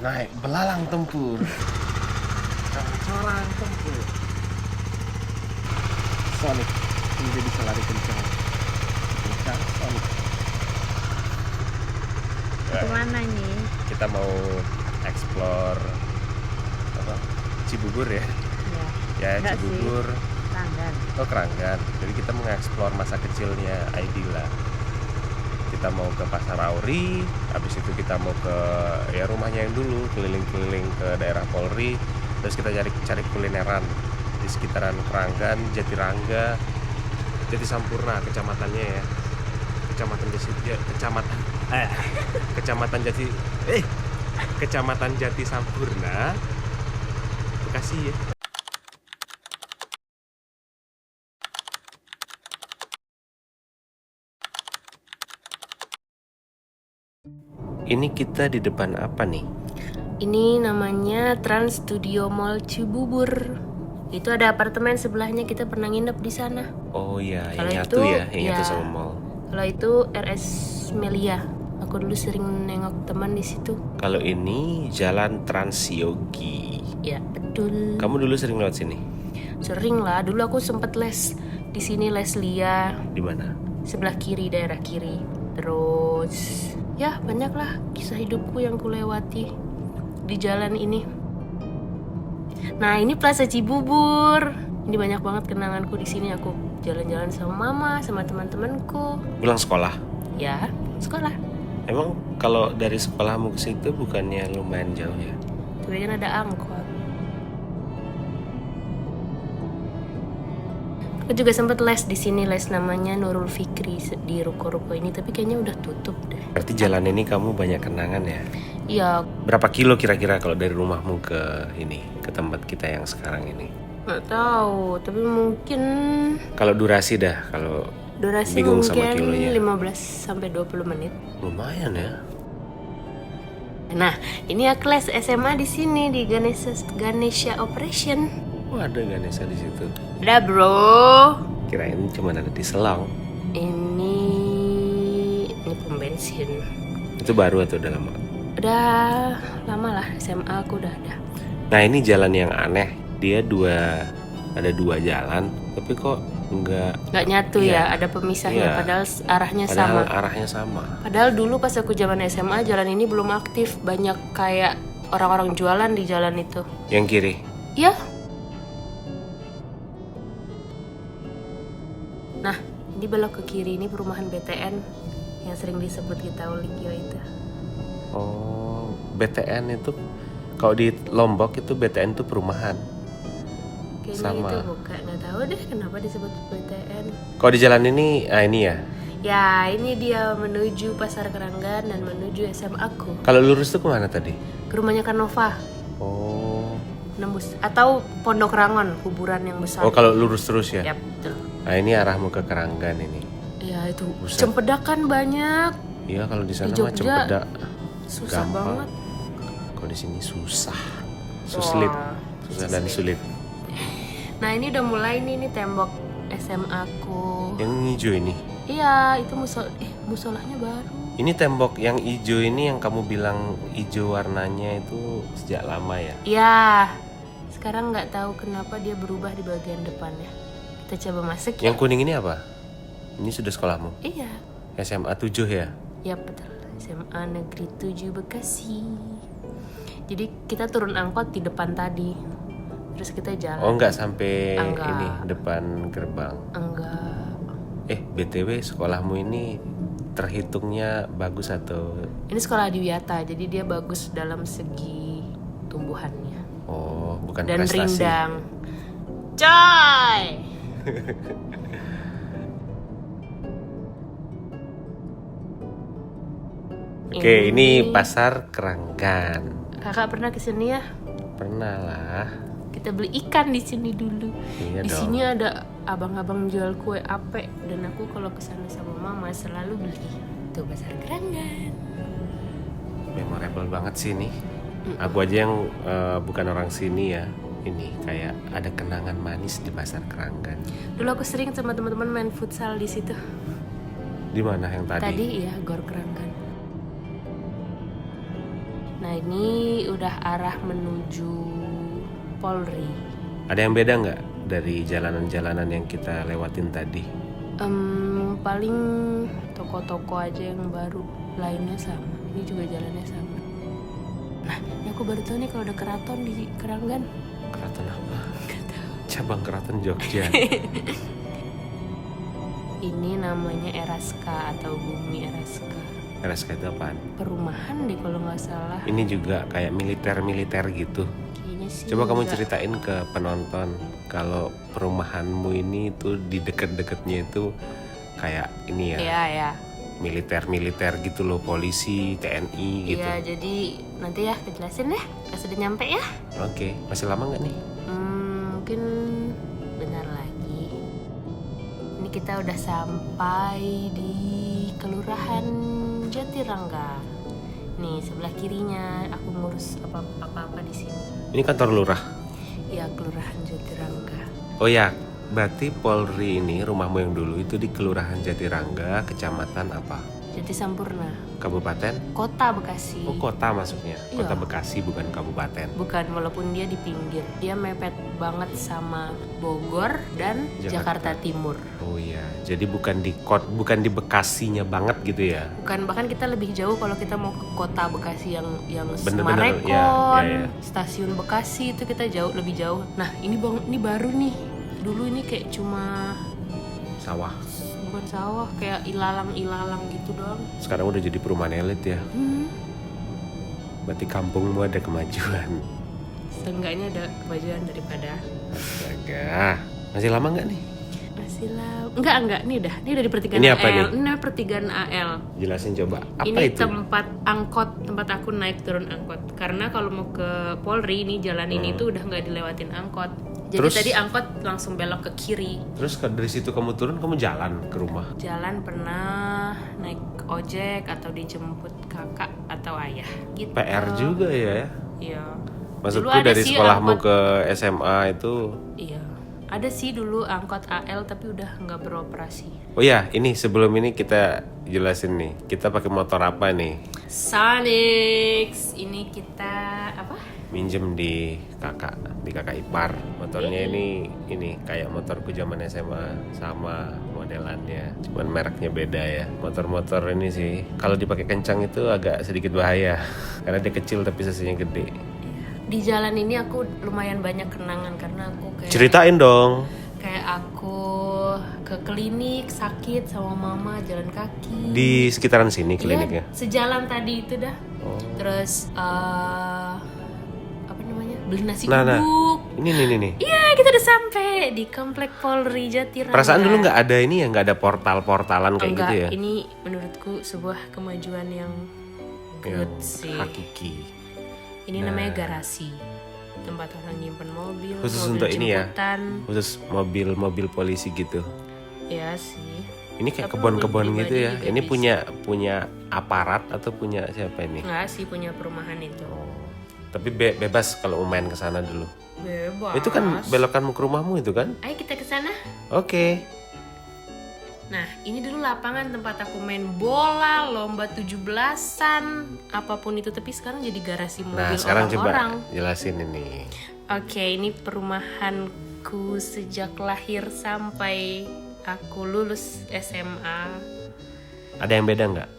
naik belalang tempur. Corang tempur. Sonic, dia bisa lari kencang. Kencang Sonic. Kemana nih? Kita mau explore apa? Cibubur ya? Ya Enggak Cibubur. sih, Ranggan. Oh Keranggan. Jadi kita mengeksplor masa kecilnya Aidila. Kita mau ke Pasar Auri, habis itu kita mau ke ya rumahnya yang dulu, keliling-keliling ke daerah Polri, terus kita cari kulineran di sekitaran Keranggan, Jatirangga, Jati Sampurna kecamatannya ya. Kecamatan Jati Sampurna, Bekasi ya. Ini kita di depan apa nih? Ini namanya Trans Studio Mall Cibubur. Itu ada apartemen sebelahnya, kita pernah nginep di sana. Oh iya, yang Kalau nyatu itu, ya, yang nyatu ya. sama mall. Kalau itu RS Melia. Aku dulu sering nengok teman di situ. Kalau ini Jalan Trans Yogi. Ya, betul. Kamu dulu sering lewat sini? Sering lah, dulu aku sempet les di sini, les Lia, Di mana? sebelah kiri, daerah kiri. Terus ya banyak lah kisah hidupku yang kulewati di jalan ini. Nah, ini Plaza Cibubur. Ini banyak banget kenanganku di sini. Aku jalan-jalan sama mama, sama teman-temanku. Pulang sekolah. Ya, sekolah. Emang kalau dari sekolahmu ke situ bukannya lumayan jauh ya? Tapi kan ada angkot. Aku juga sempat les di sini, les namanya Nurul Fikri di ruko-ruko ini, tapi kayaknya udah tutup deh. Berarti jalan ini kamu banyak kenangan ya? Iya, Berapa kilo kira-kira kalau dari rumahmu ke ini, ke tempat kita yang sekarang ini? nggak tahu, tapi mungkin Kalau durasi dah, kalau durasi bingung sama mungkin kilonya. 15 sampai 20 menit. Lumayan ya. Nah, ini aku les SMA di sini di Ganesha Operation. Oh ada Ganesha di situ. Ada bro. Kirain cuma ada di Selang. Ini pom bensin. Itu baru atau udah lama? Udah lama lah, SMA aku udah ada. Nah ini jalan yang aneh. Dia ada dua jalan, tapi kok Nggak nyatu Iya. ya, ada pemisahnya. Iya. Padahal arahnya sama. padahal arahnya sama. Padahal dulu pas aku zaman SMA jalan ini belum aktif, banyak kayak orang-orang jualan di jalan itu. Yang kiri. Ya. Nah, ini belok ke kiri, ini perumahan BTN yang sering disebut kita Olikio itu. Oh, BTN itu kalau di Lombok itu BTN itu perumahan. Kayaknya Sama. itu bukan, nggak tahu deh kenapa disebut BTN. Kalau di jalan ini, ini ya. Ya, ini dia menuju Pasar Keranggan dan menuju SMA aku. Kalau lurus tuh kemana tadi? Ke rumahnya Kanova, Oh, nembus atau Pondok Rangon, kuburan yang besar. oh kalau lurus terus ya. Ya, betul. Nah ini arahmu ke Keranggan ini. Ya, itu Buset. cempedak kan banyak. Iya kalau di sana Di mah Jogja cempedak. Susah Gampang. banget. Kalau di sini susah, suslit, Wah, susah dan sulit. Nah, ini udah mulai nih tembok SMA aku. Yang hijau ini. Iya, itu musolahnya baru. Ini tembok yang hijau ini yang kamu bilang hijau warnanya itu sejak lama ya? Iya. Sekarang nggak tahu kenapa dia berubah di bagian depannya. Kita coba masuk ya. Yang kuning ini apa? Ini sudah sekolahmu? Iya. SMA 7 ya? Ya betul. SMA Negeri 7 Bekasi. Jadi kita turun angkot di depan tadi. Terus kita jalan. Oh enggak sampai Enggak. ini depan gerbang. Enggak. BTW sekolahmu ini terhitungnya bagus atau? Ini sekolah Adiwiyata, jadi dia bagus dalam segi tumbuhannya. Oh bukan Dan prestasi. rindang. Coy! Oke, ini Pasar Keranggan. Kakak pernah kesini ya? Pernah lah. Kita beli ikan di sini dulu. Iya Di dong. sini ada abang-abang jual kue ape dan aku kalau kesana sama mama selalu beli. Tuh Pasar Keranggan. Memorable banget sih ini. Aku aja yang bukan orang sini ya. Ini kayak ada kenangan manis di Pasar Keranggan. Dulu aku sering sama teman-teman main futsal di situ. Di mana yang tadi? Tadi ya Gor Keranggan. Nah ini udah arah menuju Polri. Ada yang beda nggak dari jalanan-jalanan yang kita lewatin tadi? Paling toko-toko aja yang baru, lainnya sama. Ini juga jalannya sama. Nah ini aku baru tahu nih kalau ada keraton di Keranggan. Keraton apa? Cabang Keraton Jogja. Ini namanya Eraska atau Bumi Eraska. Eraska itu apaan? Perumahan deh kalau nggak salah. Ini juga kayak militer-militer gitu. Kayaknya sih. Coba kamu enggak. ceritain ke penonton kalau perumahanmu ini tuh di deket-deketnya itu kayak ini ya, Ya. militer-militer gitu loh, polisi, TNI gitu. Iya, jadi nanti ya kejelasin deh pas sudah nyampe ya. Oke, masih lama nggak nih? Mungkin bentar lagi. Ini kita udah sampai di Kelurahan Jatirangga. Nih sebelah kirinya aku ngurus apa-apa di sini. Ini kantor lurah. Ya Kelurahan Jatirangga. Oh ya, berarti Polri ini rumahmu yang dulu itu di Kelurahan Jatirangga, kecamatan apa? Jati Sampurna, Kabupaten? Kota Bekasi. Oh, kota maksudnya. Iya. Kota Bekasi bukan kabupaten. Bukan, walaupun dia di pinggir. Dia mepet banget sama Bogor dan Jakarta. Jakarta Timur. Oh iya, jadi bukan di Bekasinya banget gitu ya. Bukan, bahkan kita lebih jauh kalau kita mau ke kota Bekasi yang Bener-bener, Semarekon, ya. Stasiun Bekasi itu kita lebih jauh. Nah, ini baru nih. Dulu ini kayak cuma Sawah. bukan sawah, kayak ilalang gitu doang. Sekarang udah jadi perumahan elit ya. Berarti kampungmu ada kemajuan. Seenggaknya ada kemajuan daripada Astaga. Masih lama nggak nih? masih lah. Enggak, ini udah di pertigaan Ini AL. apa nih? Ini pertigaan AL. Jelasin coba. Apa Ini itu? tempat aku naik turun angkot. Karena kalau mau ke Polri ini jalan ini tuh udah nggak dilewatin angkot. Jadi Terus? tadi angkot langsung belok ke kiri. Terus dari situ kamu turun, kamu jalan ke rumah. Jalan pernah naik ojek atau dijemput kakak atau ayah gitu. PR juga ya. Iya. Maksudku Dulu ada dari sih sekolahmu angkot- ke SMA itu. Iya. Ada sih dulu angkot AL tapi udah nggak beroperasi. Oh ya, ini sebelum ini kita jelasin nih. Kita pakai motor apa nih? Sonics. Ini kita apa? Minjem di kakak ipar. Motornya ini kayak motorku zaman SMA, sama modelannya, cuman mereknya beda ya. Motor-motor ini sih kalau dipakai kencang itu agak sedikit bahaya karena dia kecil tapi sisinya gede. Di jalan ini aku lumayan banyak kenangan karena aku Ceritain dong. kayak aku ke klinik sakit sama mama jalan kaki. Di sekitaran sini kliniknya. Iya, sejalan tadi itu dah. Oh. Terus apa namanya? Beli nasi Nah. uduk. Ini. Iya, kita udah sampai di Komplek Polri Jatirangga. Perasaan dulu nggak ada ini ya, nggak ada portal-portalan kayak Enggak, gitu ya. ini menurutku sebuah kemajuan yang Yang good sih. hakiki. Ini namanya garasi. Tempat orang nyimpen mobil, Khusus mobil untuk ini ya? jemputan. Khusus mobil polisi gitu. Ya sih. Ini kayak Tapi kebun-kebun mobil gitu ya. pribadi juga Ini bisa. punya aparat atau punya siapa ini? Enggak sih punya perumahan itu. Oh. Tapi bebas kalau mau main ke sana dulu. Bebas. Itu kan belokanmu ke rumahmu itu kan? Ayo kita ke sana. Oke. Nah, ini dulu lapangan tempat aku main bola, lomba 17-an, apapun itu. Tapi sekarang jadi garasi mobil Nah, sekarang orang-orang. coba jelasin ini. Oke, ini perumahanku sejak lahir sampai aku lulus SMA. Ada yang beda nggak?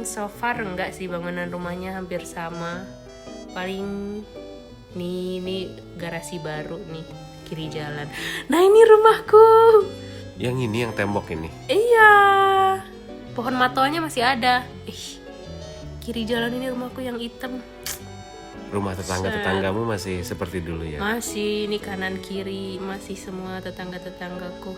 So far enggak sih, bangunan rumahnya hampir sama. Paling ini garasi baru nih, kiri jalan. Nah, ini rumahku. Yang ini yang tembok ini. Iya. Pohon matonya masih ada. Kiri jalan ini rumahku yang hitam. Rumah tetangga-tetanggamu masih seperti dulu ya? Masih, ini kanan kiri masih semua tetangga-tetanggaku.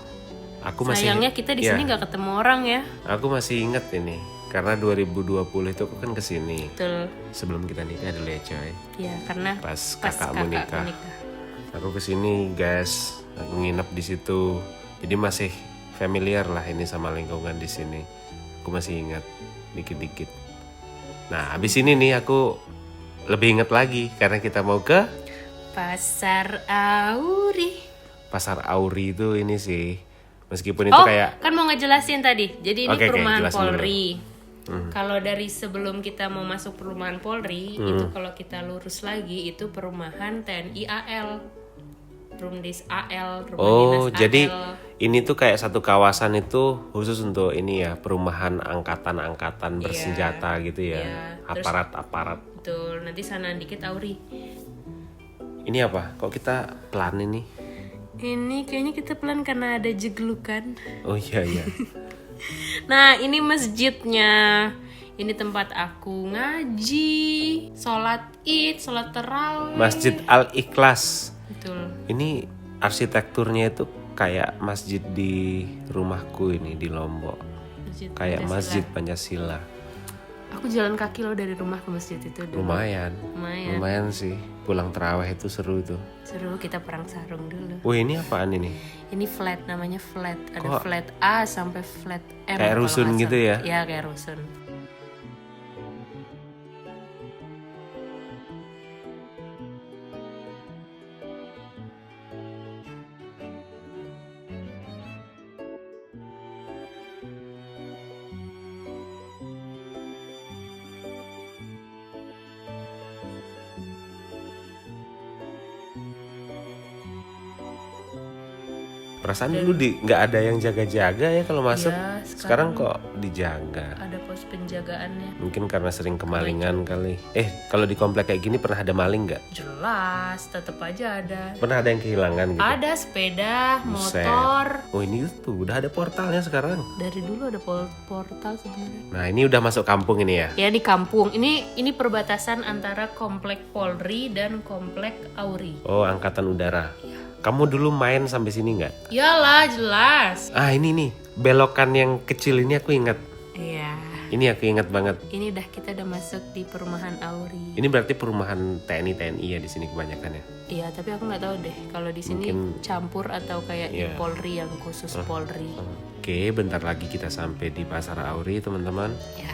Aku masih Sayangnya kita di sini nggak ketemu orang ya. Aku masih inget ini. Karena 2020 itu aku kan kesini. Betul. Sebelum kita nikah dulu ya coy. Ya, karena Pas pas kakakmu kakakku nikah. Aku kesini guys. Aku nginep di situ. Jadi masih familiar lah ini sama lingkungan di sini. Aku masih ingat dikit-dikit. Nah, abis ini nih aku lebih ingat lagi karena kita mau ke Pasar Auri. Pasar Auri itu ini sih. Meskipun itu kayak kan mau ngejelasin tadi. Jadi ini Oke, perumahan jelasin dulu. Polri. Kalau dari sebelum kita mau masuk perumahan Polri, itu kalau kita lurus lagi itu perumahan TNI AL. Rumdis AL, rumah Oh, dinas jadi AL. ini tuh kayak satu kawasan itu khusus untuk ini ya, perumahan angkatan-angkatan bersenjata gitu ya. Iya. Terus- Aparat-aparat. Betul, nanti sana dikit Auri. Ini apa? Kok kita pelan ini? Ini kayaknya kita pelan karena ada jeglukan. Oh iya iya. Nah, ini masjidnya. Ini tempat aku ngaji, sholat id, sholat tarawih. Masjid Al-Ikhlas. Betul. Ini arsitekturnya itu kayak masjid di rumahku ini di Lombok. Kayak Pancasila. masjid Pancasila. Aku jalan kaki loh dari rumah ke masjid itu dulu. Lumayan. Lumayan. Lumayan sih. Pulang terawih itu seru tuh. Seru, kita perang sarung dulu. Wih, ini apaan ini? Ini flat, namanya flat. Ada Kok- flat A sampai flat M. Kayak kalau rusun nggak gitu salah. ya? Iya, kayak rusun. Perasaan dulu nggak ada yang jaga-jaga ya kalau masuk. Ya, Sekarang kok dijaga. ada pos penjagaannya. Mungkin karena sering kemalingan kali. Kalau di komplek kayak gini pernah ada maling nggak? Jelas, tetap aja ada. Pernah ada yang kehilangan gitu? Ada sepeda, Buset. motor. Oh ini tuh udah ada portalnya sekarang. Dari dulu ada portal sebenarnya. Nah ini udah masuk kampung ini ya. Ya di kampung. Ini perbatasan antara komplek Polri dan komplek Auri. Oh angkatan udara. Kamu dulu main sampai sini nggak? Iyalah, jelas. Ah ini nih belokan yang kecil ini aku ingat. Iya. Ini aku ingat banget. Ini kita udah masuk di perumahan Auri. Ini berarti perumahan TNI ya di sini kebanyakan ya. Iya, tapi aku nggak tahu deh kalau di sini Mungkin- campur atau kayak di Iya. Polri yang khusus Polri. Oke, bentar lagi kita sampai di Pasar Auri teman-teman. Ya.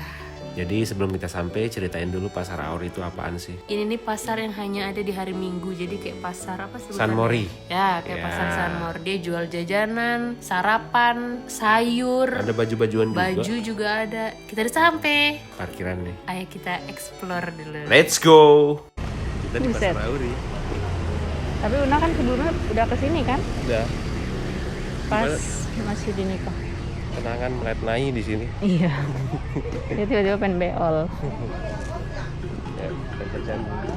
Jadi sebelum kita sampai ceritain dulu Pasar Auri itu apaan sih? Ini nih pasar yang hanya ada di hari Minggu. Jadi kayak pasar apa sebutannya? San Mori. Ya, kayak Ya. pasar San Mori. Dia jual jajanan, sarapan, sayur, Ada baju-bajuan juga. baju juga ada. Kita udah sampai. Parkiran nih. Ayo kita explore dulu. Let's go. Kita di Buset. Pasar Auri. Tapi Una kan sebelumnya udah kesini kan? Udah. Pas masih di nikah. Kenangan melihat Nai di sini. Iya. Dia tiba-tiba pengen beol. Ya, kita kerjaan dulu.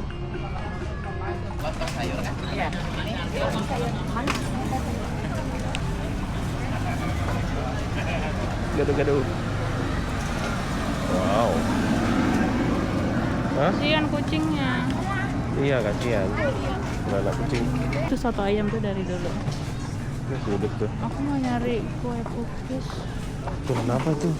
Gado-gado. Wow. Hah? Kasihan kucingnya. Iya kasihan. Mana kucing? Itu soto ayam tuh dari dulu. Ini sudut tuh. Aku mau nyari kue pukis. Tuh kenapa tuh?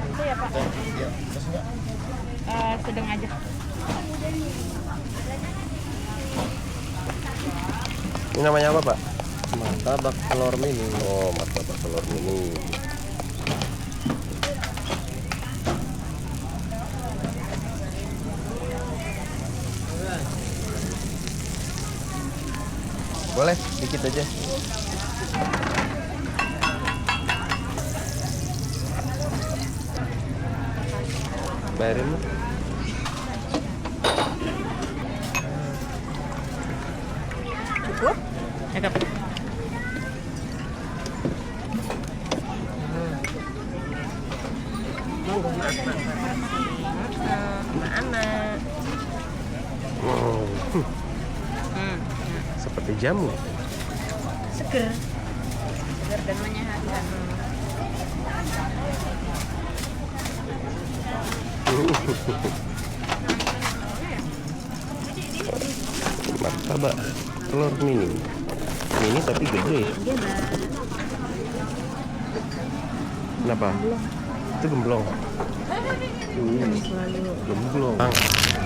Itu ya Pak? Sedang aja. Ini namanya apa Pak? Martabak telur mini. Oh martabak telur mini. Boleh, dikit aja. Bayarin lu. Cukup? Cakep. Anak-anak. Wow. Seperti jamu. Seger. Seger dan menyehatkan. Martabak telur mini. Mini tapi gede. Kenapa? Itu gemblong. Gemblong.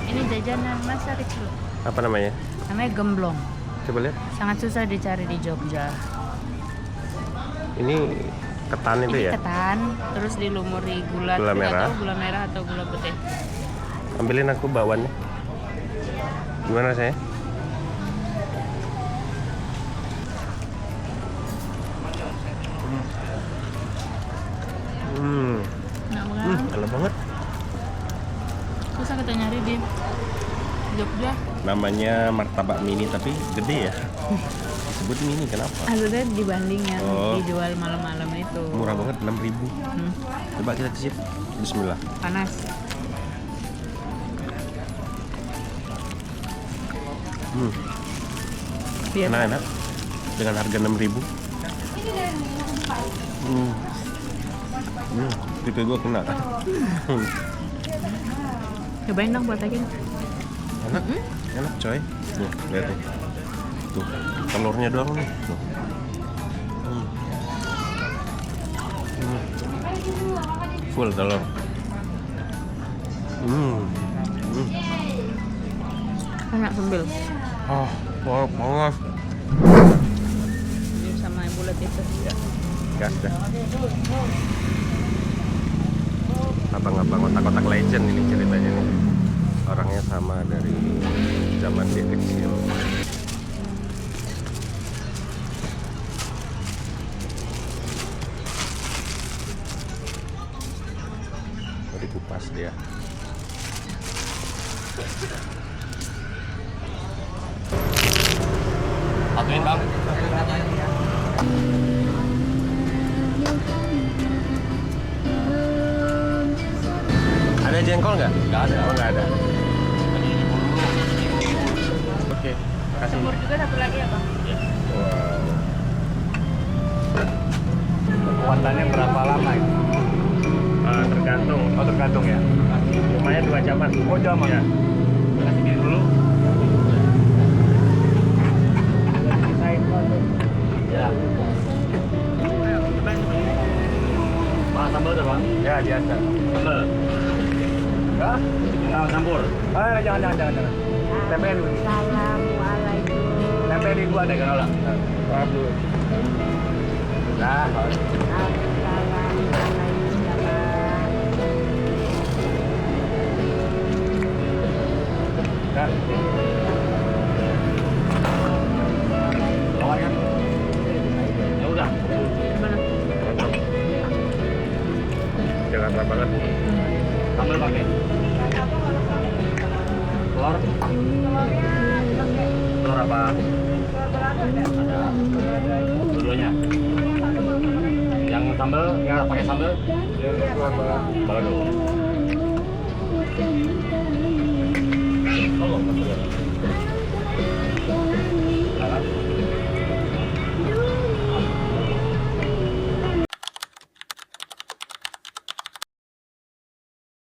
Ini jajanan masa kecil. Apa namanya? Namanya gemblong. Coba lihat. Sangat susah dicari di Jogja. Ini ketan itu Ini ya? ketan, terus dilumuri gula, Gula nggak merah. tahu gula merah atau gula putih. Ambilin aku bakwannya. Gimana rasanya? Namanya martabak mini tapi gede ya. Disebut mini kenapa? Alurnya dibanding yang Oh. dijual malam-malam itu. Murah banget 6.000. Coba kita cicip. Bismillah. Panas. Biar Enak-enak. Dengan harga 6.000. Pipi gue kena. cobain dong buat lagi. Enak, enak coy. Tuh, lihat tuh. Tuh, telurnya doang nih. Tuh. Full telur. Enak sambil. Oh, panas. Ini sama yang bulat itu. Ya, gas dah. Abang-abang otak-otak legend ini ceritanya nih. Orangnya sama dari zaman dia kecil. Mau dikupas dia. Satuin bang. Ada jengkol nggak? Nggak ada. Oh nggak ada. Oke, makasih. Telur juga satu lagi ya bang. Wow. Kekuatannya berapa lama itu? Tergantung. Oh tergantung ya. Lumayan 2 jaman. Oh jaman. Ya. Kasih gini dulu. Ya. Bang sambal tuh bang? Ya biasa. Sambal. Ya? Campur. Jangan. Tempein dulu. Assalamualaikum. Tempein di gua ada kan olah. Maaf dulu. Nah. Ya. Lawan kan? Ya udah. Jakarta banget. Sambal pakai. Telur. Telur apa? Ada. Dua-duanya. Yang sambal, yang pakai sambal? Balado.